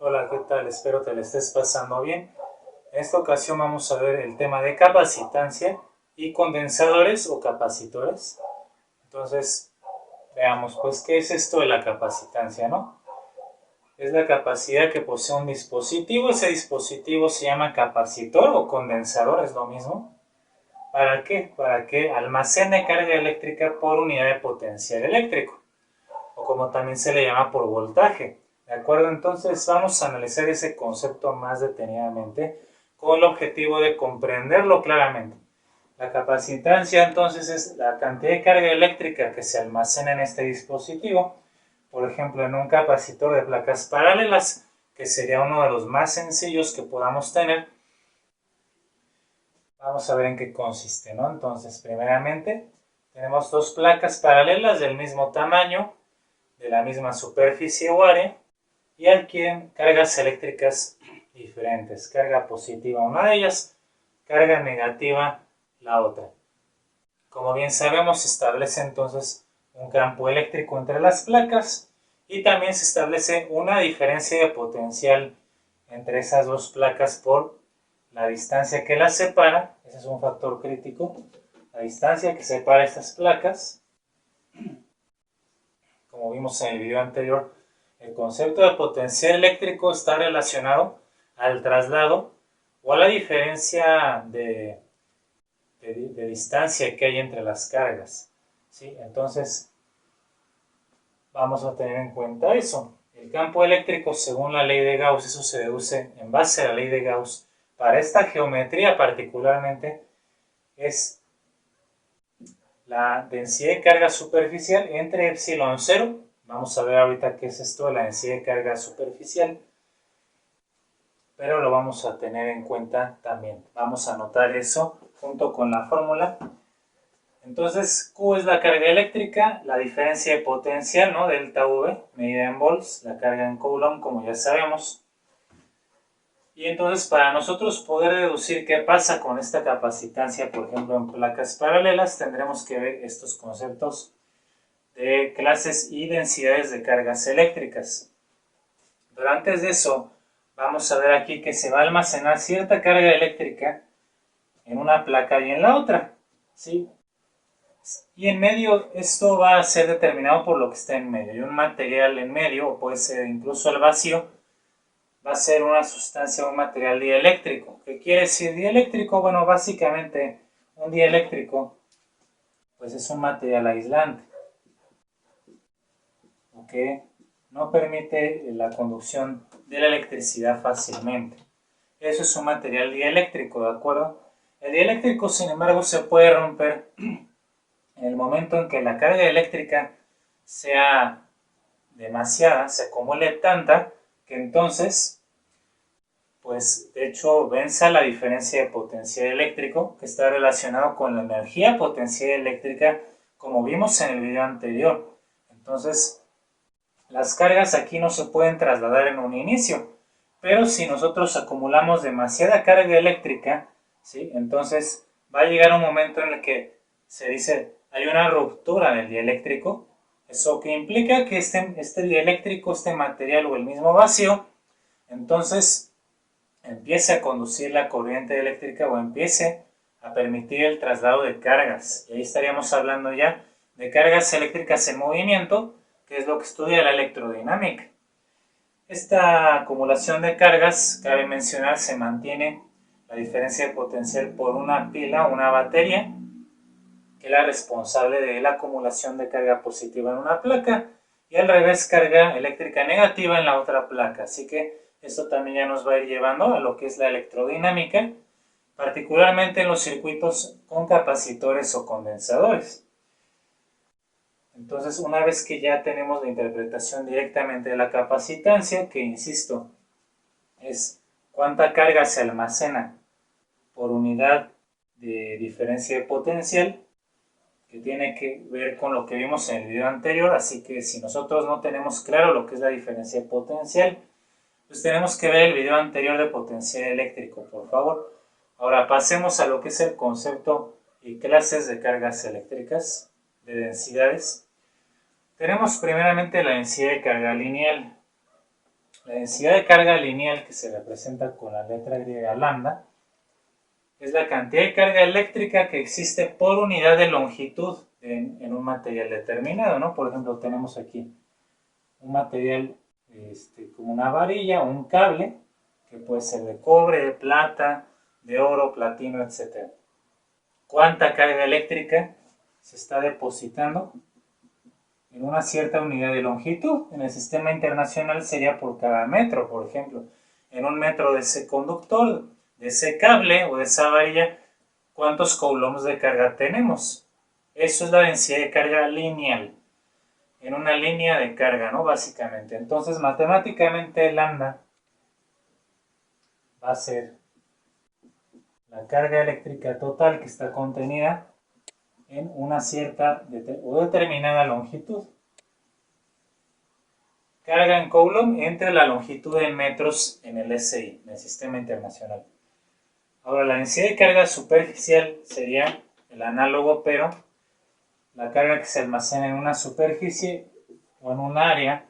Hola, ¿qué tal? Espero te la estés pasando bien. En esta ocasión vamos a ver el tema de capacitancia y condensadores o capacitores. Entonces, veamos, pues, ¿qué es esto de la capacitancia, no? Es la capacidad que posee un dispositivo. Ese dispositivo se llama capacitor o condensador, es lo mismo. ¿Para qué? Para que almacene carga eléctrica por unidad de potencial eléctrico, o como también se le llama por voltaje. ¿De acuerdo? Entonces vamos a analizar ese concepto más detenidamente con el objetivo de comprenderlo claramente. La capacitancia entonces es la cantidad de carga eléctrica que se almacena en este dispositivo, por ejemplo en un capacitor de placas paralelas, que sería uno de los más sencillos que podamos tener. Vamos a ver en qué consiste, ¿no? Entonces, primeramente, tenemos dos placas paralelas del mismo tamaño, de la misma superficie o área, y adquieren cargas eléctricas diferentes. Carga positiva una de ellas, carga negativa la otra. Como bien sabemos, se establece entonces un campo eléctrico entre las placas y también se establece una diferencia de potencial entre esas dos placas por la distancia que las separa. Ese es un factor crítico. La distancia que separa estas placas. Como vimos en el video anterior, el concepto de potencial eléctrico está relacionado al traslado o a la diferencia de distancia que hay entre las cargas, ¿sí? Entonces, vamos a tener en cuenta eso. El campo eléctrico, según la ley de Gauss, eso se deduce en base a la ley de Gauss, para esta geometría particularmente, es la densidad de carga superficial entre epsilon 0. Vamos a ver ahorita qué es esto de la densidad de carga superficial, pero lo vamos a tener en cuenta también. Vamos a anotar eso junto con la fórmula. Entonces, Q es la carga eléctrica, la diferencia de potencial, ¿no? Delta V, medida en volts, la carga en Coulomb, como ya sabemos. Y entonces, para nosotros poder deducir qué pasa con esta capacitancia, por ejemplo, en placas paralelas, tendremos que ver estos conceptos de clases y densidades de cargas eléctricas. Pero antes de eso, vamos a ver aquí que se va a almacenar cierta carga eléctrica en una placa y en la otra, ¿sí? Y en medio esto va a ser determinado por lo que está en medio. Y un material en medio, o puede ser incluso el vacío, va a ser una sustancia, un material dieléctrico. ¿Qué quiere decir dieléctrico? Bueno, básicamente un dieléctrico pues es un material aislante, ¿ok? No permite la conducción de la electricidad fácilmente. Eso es un material dieléctrico, ¿de acuerdo? El dieléctrico, sin embargo, se puede romper en el momento en que la carga eléctrica sea demasiada, se acumule tanta, que entonces, pues de hecho, venza la diferencia de potencial eléctrico, que está relacionado con la energía potencial eléctrica, como vimos en el video anterior. Entonces, las cargas aquí no se pueden trasladar en un inicio, pero si nosotros acumulamos demasiada carga eléctrica, ¿sí? Entonces va a llegar un momento en el que se dice hay una ruptura del dieléctrico. Eso que implica que este dieléctrico, este material o el mismo vacío, entonces empiece a conducir la corriente eléctrica o empiece a permitir el traslado de cargas. Y ahí estaríamos hablando ya de cargas eléctricas en movimiento, que es lo que estudia la electrodinámica. Esta acumulación de cargas, cabe mencionar, se mantiene la diferencia de potencial por una pila o una batería, que es la responsable de la acumulación de carga positiva en una placa, y al revés, carga eléctrica negativa en la otra placa. Así que esto también ya nos va a ir llevando a lo que es la electrodinámica, particularmente en los circuitos con capacitores o condensadores. Entonces, una vez que ya tenemos la interpretación directamente de la capacitancia, que insisto, es cuánta carga se almacena por unidad de diferencia de potencial, que tiene que ver con lo que vimos en el video anterior. Así que si nosotros no tenemos claro lo que es la diferencia de potencial, pues tenemos que ver el video anterior de potencial eléctrico, por favor. Ahora pasemos a lo que es el concepto y clases de cargas eléctricas, de densidades. Tenemos primeramente la densidad de carga lineal. La densidad de carga lineal, que se representa con la letra griega lambda, es la cantidad de carga eléctrica que existe por unidad de longitud en un material determinado, ¿no? Por ejemplo, tenemos aquí un material como una varilla o un cable, que puede ser de cobre, de plata, de oro, platino, etc. ¿Cuánta carga eléctrica se está depositando en una cierta unidad de longitud? En el sistema internacional sería por cada metro, por ejemplo. En un metro de ese conductor, de ese cable o de esa varilla, ¿cuántos coulombs de carga tenemos? Eso es la densidad de carga lineal. En una línea de carga, ¿no? Básicamente. Entonces, matemáticamente, lambda va a ser la carga eléctrica total que está contenida en una cierta o determinada longitud. Carga en coulomb entre la longitud en metros en el SI, en el sistema internacional. Ahora, la densidad de carga superficial sería el análogo, pero la carga que se almacena en una superficie o en un área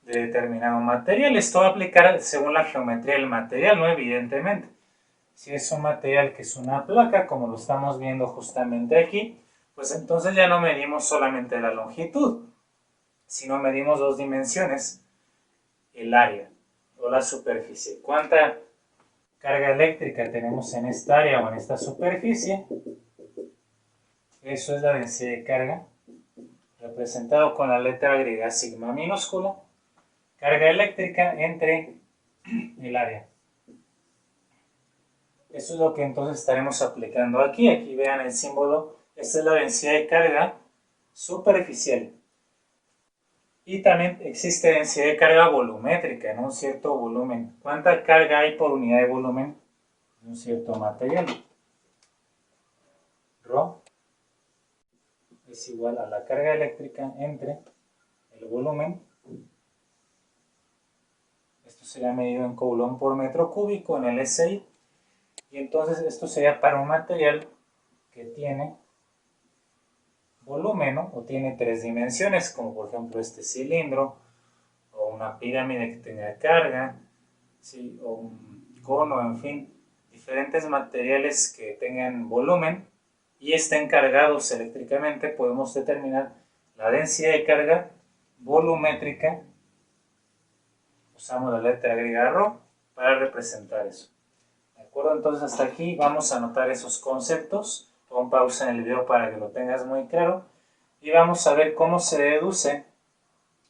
de determinado material. Esto va a aplicar según la geometría del material, ¿no? Evidentemente. Si es un material que es una placa, como lo estamos viendo justamente aquí, pues entonces ya no medimos solamente la longitud, sino medimos dos dimensiones, el área o la superficie. ¿Cuánta carga eléctrica tenemos en esta área o en esta superficie? Eso es la densidad de carga, representado con la letra griega sigma minúscula, carga eléctrica entre el área. Eso es lo que entonces estaremos aplicando aquí. Aquí vean el símbolo. Esta es la densidad de carga superficial. Y también existe densidad de carga volumétrica en un cierto volumen. ¿Cuánta carga hay por unidad de volumen de un cierto material? Rho es igual a la carga eléctrica entre el volumen. Esto sería medido en coulomb por metro cúbico en el SI. Y entonces esto sería para un material que tiene volumen, ¿no? O tiene tres dimensiones, como por ejemplo este cilindro, o una pirámide que tenga carga, ¿sí? O un cono, en fin, diferentes materiales que tengan volumen y estén cargados eléctricamente. Podemos determinar la densidad de carga volumétrica. Usamos la letra griega Rho para representar eso. ¿De acuerdo? Entonces hasta aquí vamos a anotar esos conceptos. Pon pausa en el video para que lo tengas muy claro. Y vamos a ver cómo se deduce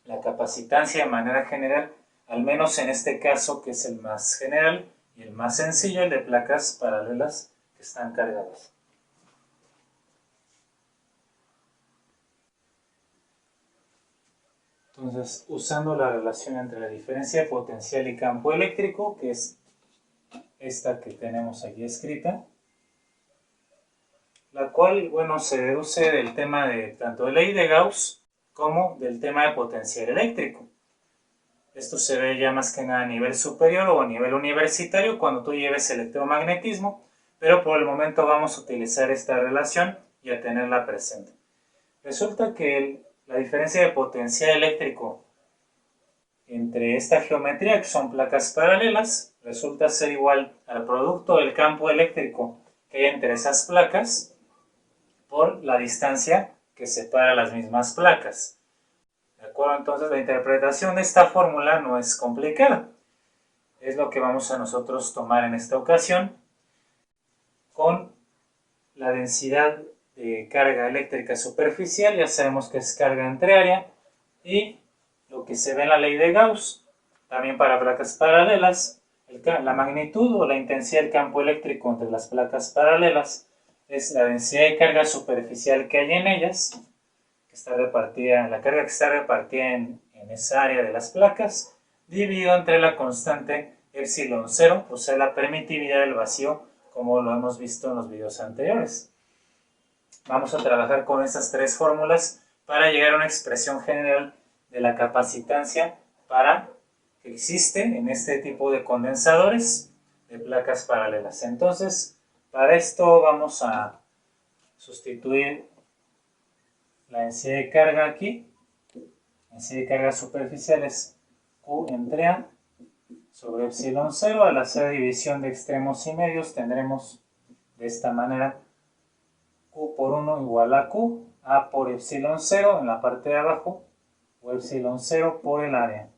la capacitancia de manera general, al menos en este caso que es el más general y el más sencillo, el de placas paralelas que están cargadas. Entonces, usando la relación entre la diferencia de potencial y campo eléctrico, que es esta que tenemos aquí escrita, la cual, bueno, se deduce del tema de tanto de ley de Gauss como del tema de potencial eléctrico. Esto se ve ya más que nada a nivel superior o a nivel universitario cuando tú lleves electromagnetismo, pero por el momento vamos a utilizar esta relación y a tenerla presente. Resulta que la diferencia de potencial eléctrico entre esta geometría, que son placas paralelas, resulta ser igual al producto del campo eléctrico que hay entre esas placas por la distancia que separa las mismas placas. ¿De acuerdo? Entonces la interpretación de esta fórmula no es complicada. Es lo que vamos a nosotros tomar en esta ocasión con la densidad de carga eléctrica superficial. Ya sabemos que es carga entre área, y lo que se ve en la ley de Gauss, también para placas paralelas, la magnitud o la intensidad del campo eléctrico entre las placas paralelas es la densidad de carga superficial que hay en ellas, que está repartida, la carga que está repartida en esa área de las placas, dividido entre la constante epsilon 0, o sea, la permitividad del vacío, como lo hemos visto en los videos anteriores. Vamos a trabajar con estas tres fórmulas para llegar a una expresión general de la capacitancia que existe en este tipo de condensadores de placas paralelas. Entonces, para esto vamos a sustituir la densidad de carga aquí. La densidad de carga superficial es Q entre A sobre epsilon 0. Al hacer división de extremos y medios tendremos de esta manera Q por 1 igual a Q, A por epsilon 0 en la parte de abajo, o epsilon 0 por el área.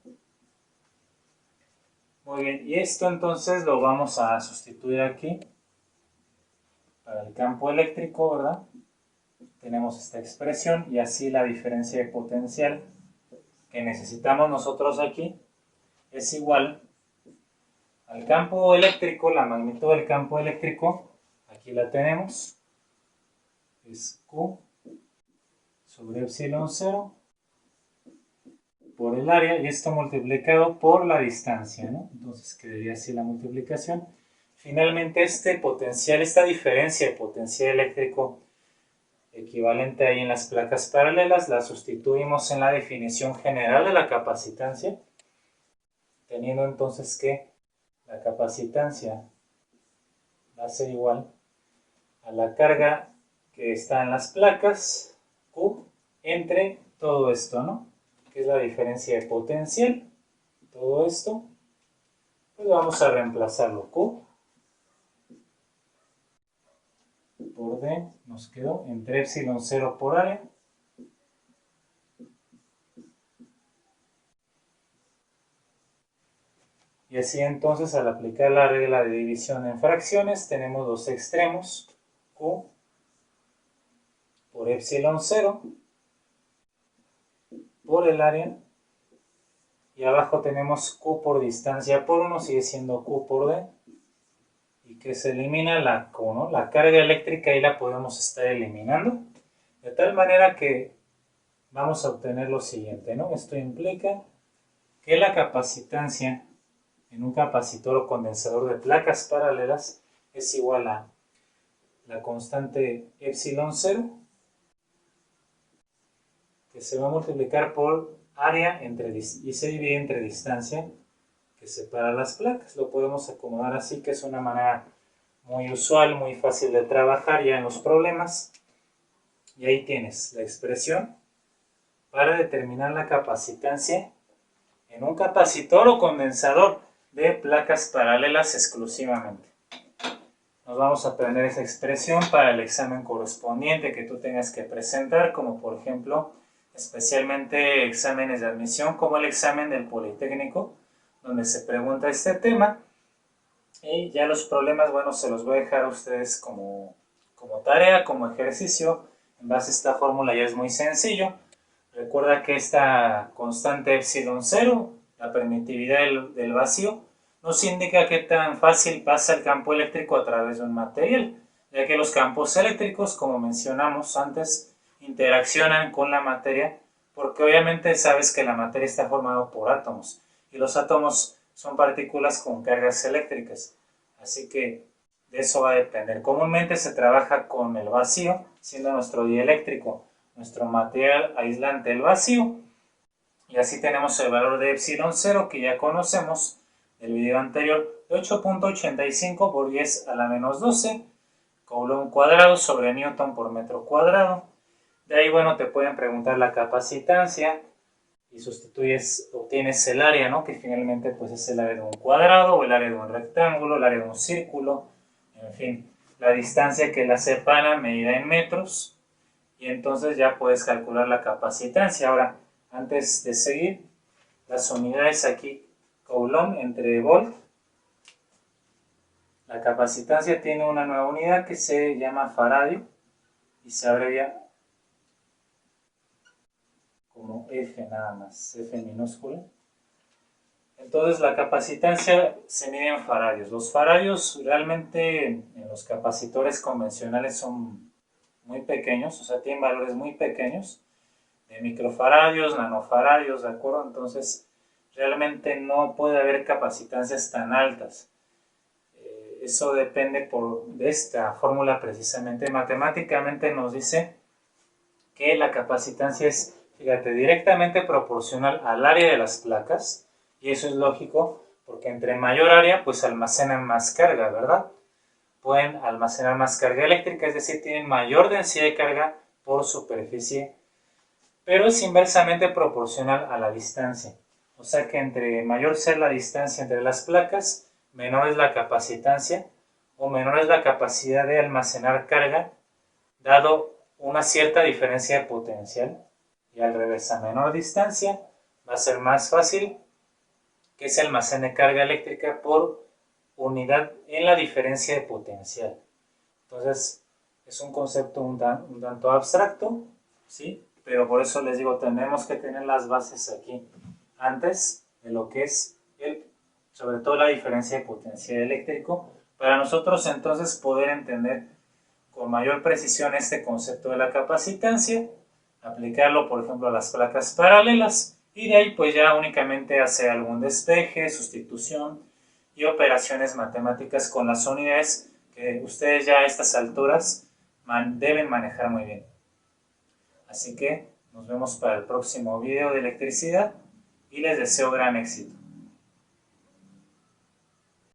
Muy bien, y esto entonces lo vamos a sustituir aquí para el campo eléctrico, ¿verdad? Tenemos esta expresión y así la diferencia de potencial que necesitamos nosotros aquí es igual al campo eléctrico, la magnitud del campo eléctrico, aquí la tenemos, es Q sobre epsilon 0 por el área, y esto multiplicado por la distancia, ¿no? Entonces quedaría así la multiplicación. Finalmente este potencial, esta diferencia de potencial eléctrico equivalente ahí en las placas paralelas, la sustituimos en la definición general de la capacitancia, teniendo entonces que la capacitancia va a ser igual a la carga que está en las placas, Q, entre todo esto, ¿no? Que es la diferencia de potencial, todo esto, pues vamos a reemplazarlo, Q por D, nos quedó entre epsilon 0 por área, y así entonces al aplicar la regla de división en fracciones tenemos los extremos, Q por epsilon 0 por el área, y abajo tenemos Q por distancia por 1, sigue siendo Q por D, y que se elimina la Q, ¿no? La carga eléctrica ahí la podemos estar eliminando, de tal manera que vamos a obtener lo siguiente, ¿no? Esto implica que la capacitancia en un capacitor o condensador de placas paralelas es igual a la constante epsilon 0, que se va a multiplicar por área y se divide entre distancia que separa las placas. Lo podemos acomodar así, que es una manera muy usual, muy fácil de trabajar ya en los problemas. Y ahí tienes la expresión para determinar la capacitancia en un capacitor o condensador de placas paralelas exclusivamente. Nos vamos a aprender esa expresión para el examen correspondiente que tú tengas que presentar, como por ejemplo, especialmente exámenes de admisión, como el examen del Politécnico, donde se pregunta este tema. Y ya los problemas, bueno, se los voy a dejar a ustedes como tarea, como ejercicio. En base a esta fórmula ya es muy sencillo. Recuerda que esta constante epsilon 0, la permitividad del vacío, nos indica qué tan fácil pasa el campo eléctrico a través de un material, ya que los campos eléctricos, como mencionamos antes, interaccionan con la materia, porque obviamente sabes que la materia está formada por átomos, y los átomos son partículas con cargas eléctricas, así que de eso va a depender. Comúnmente se trabaja con el vacío, siendo nuestro dieléctrico nuestro material aislante, el vacío, y así tenemos el valor de epsilon 0 que ya conocemos del video anterior, de 8.85 por 10 a la menos 12 Coulomb cuadrado sobre Newton por metro cuadrado. De ahí, bueno, te pueden preguntar la capacitancia y obtienes el área, ¿no? Que finalmente pues es el área de un cuadrado, o el área de un rectángulo, el área de un círculo, en fin, la distancia que la separa medida en metros, y entonces ya puedes calcular la capacitancia. Ahora, antes de seguir, las unidades aquí, Coulomb entre volt. La capacitancia tiene una nueva unidad que se llama faradio y se abrevia como F nada más, F minúscula. Entonces la capacitancia se mide en faradios. Los faradios realmente en los capacitores convencionales son muy pequeños, o sea, tienen valores muy pequeños, de microfaradios, nanofaradios, ¿de acuerdo? Entonces, realmente no puede haber capacitancias tan altas. Eso depende de esta fórmula precisamente. Matemáticamente nos dice que la capacitancia es, fíjate, directamente proporcional al área de las placas, y eso es lógico, porque entre mayor área, pues almacenan más carga, ¿verdad? Pueden almacenar más carga eléctrica, es decir, tienen mayor densidad de carga por superficie, pero es inversamente proporcional a la distancia. O sea que entre mayor sea la distancia entre las placas, menor es la capacitancia o menor es la capacidad de almacenar carga, dado una cierta diferencia de potencial. Y al revés, a menor distancia va a ser más fácil que se almacene carga eléctrica por unidad en la diferencia de potencial. Entonces, es un concepto un tanto abstracto, ¿sí? Pero por eso les digo, tenemos que tener las bases aquí antes de lo que es sobre todo la diferencia de potencial eléctrico, para nosotros entonces poder entender con mayor precisión este concepto de la capacitancia, aplicarlo por ejemplo a las placas paralelas y de ahí pues ya únicamente hacer algún despeje, sustitución y operaciones matemáticas con las unidades que ustedes ya a estas alturas deben manejar muy bien. Así que nos vemos para el próximo video de electricidad y les deseo gran éxito.